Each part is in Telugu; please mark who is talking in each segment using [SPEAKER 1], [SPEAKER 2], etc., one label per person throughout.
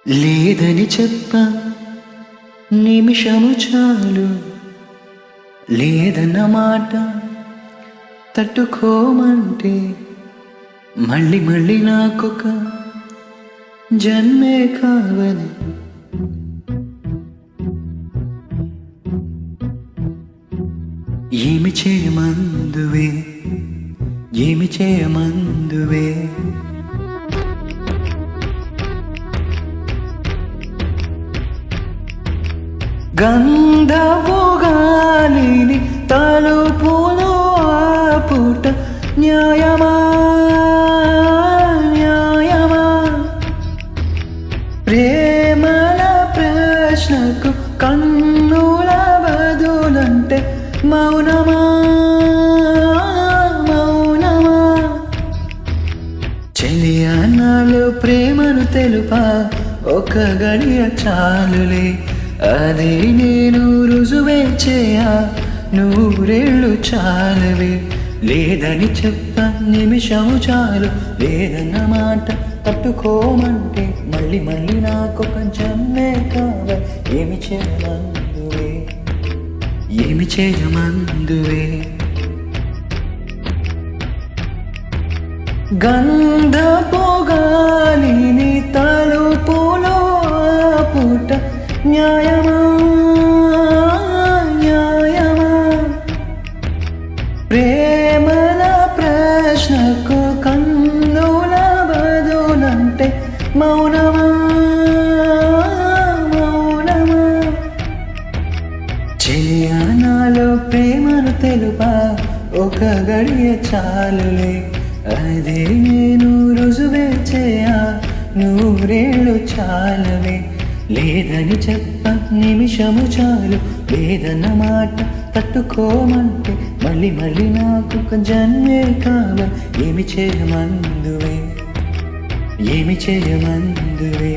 [SPEAKER 1] లేదని చెప్ప నిమిషము చాలు, లేదన్న మాట తట్టుకోమంటే మళ్ళీ మళ్ళీ నాకొక జన్మే కావని. ఏమి చేయమందువే, ఏమి చేయమందువే, గంధపు గాలిని తలుపులో ఆపుట న్యాయమా న్యాయమా? ప్రేమల ప్రశ్నకు కన్నుల బదులంటే మౌనమా మౌనమా? చెలియా నాలో ప్రేమను తెలుపా, ఒక గడియ చాలులే, అది నేను రుజువే చేయా, నూరేళ్ళు చాలవే. లేదని చెప్ప నిమిషము చాలు, లేదన్న మాట తట్టుకోమంటే మళ్ళీ మళ్ళీ నాకొక జన్మే కావాలి. ఏమి చేయమందువే, ఏమి చేయమందువే, గంధపు గాలిని తలుపులో ఆపుట న్యాయమా న్యాయమా? ప్రేమల ప్రశ్నకు కన్నుల బదులంటే మౌనమా మౌనమా? చెలియా నాలో ప్రేమను తెలుపా, ఒక గడియ చాలులే, అదే నేను రుజువే చేయా, నూరేళ్ళు చాలవే. లేదని చెప్ప నిమిషము చాలు, లేదన్న మాట తట్టుకోమంటే మళ్ళీ మళ్ళీ నాకు ఒక జన్మే కావాలి. ఏమి చేయమందువే, ఏమి చేయమందువే,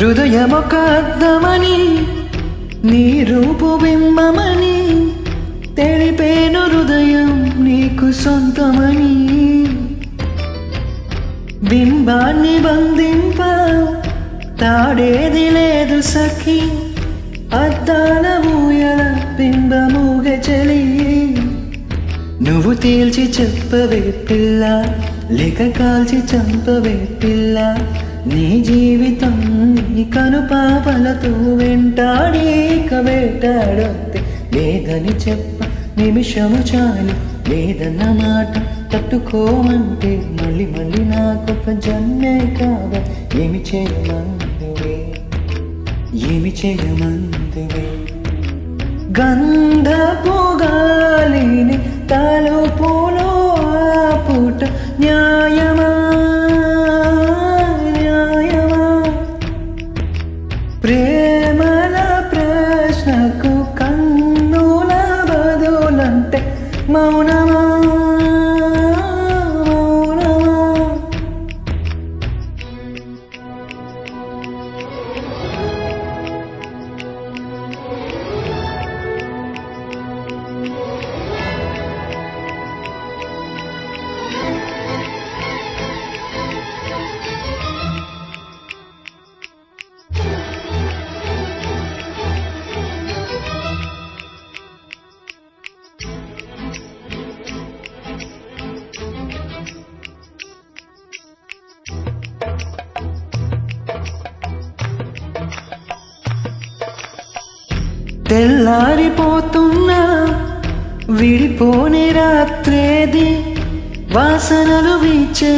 [SPEAKER 1] హృదయమొక అద్దమని, నీ రూపు బింబమని తెలిపేను, హృదయం నీకు సొంతమని. బింబాన్ని బంధింప తాడేది లేదు సఖి, అద్దాల ఊయల బింబమూగ చలి. నువ్వు తేల్చి చెప్పవే పిల్ల, లేక కాల్చి చంపవే పిల్ల, నీ జీవితం నీ కనుపాపలతో వెంటాడి వేటాడొద్దే. లేదని చెప్ప నిమిషము చాలు, లేదన్న మాట తట్టుకోమంటే మళ్ళీ మళ్ళీ నాకొక జన్మే కావాలి. ఏమి చేయమందువే, ఏమి చేయమందువే, గంధపు గాలిని తలుపులో ఆపుట న్యాయమా న్యాయమా? ప్రేమల ప్రశ్నకు కన్నుల బదులంటే మౌనమా మౌనమా? తెల్లారిపోతున్నా విడిపోని రాత్రేది, వాసనలు వీచే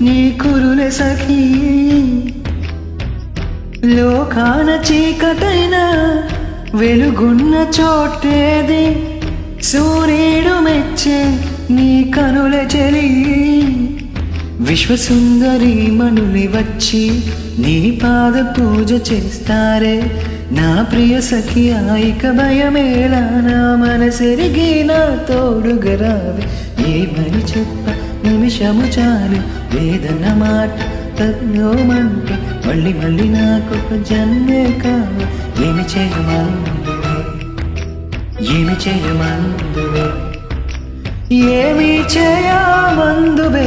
[SPEAKER 1] నీ కురులే సఖీ. లోకాన చీకటైన వెలుగున్న చోటేది, సూర్యుడు మెచ్చే నీ కనుల చెలి విశ్వసుందరి మనులి వచ్చి నీ పాద పూజ చేస్తారే నా ప్రియ సఖి ఆయిక భయమేలా నా మనసెరిగి నా తోడుగరావి ఏమని చెప్ప నిమిషము చాలు వేదన మాట తగ్గోమంటే మళ్ళీ మళ్ళీ నాకొక జన్మే కావు ఏమి చేయమందువే ఏమి చేయమందువే ఏమి చేయమందువే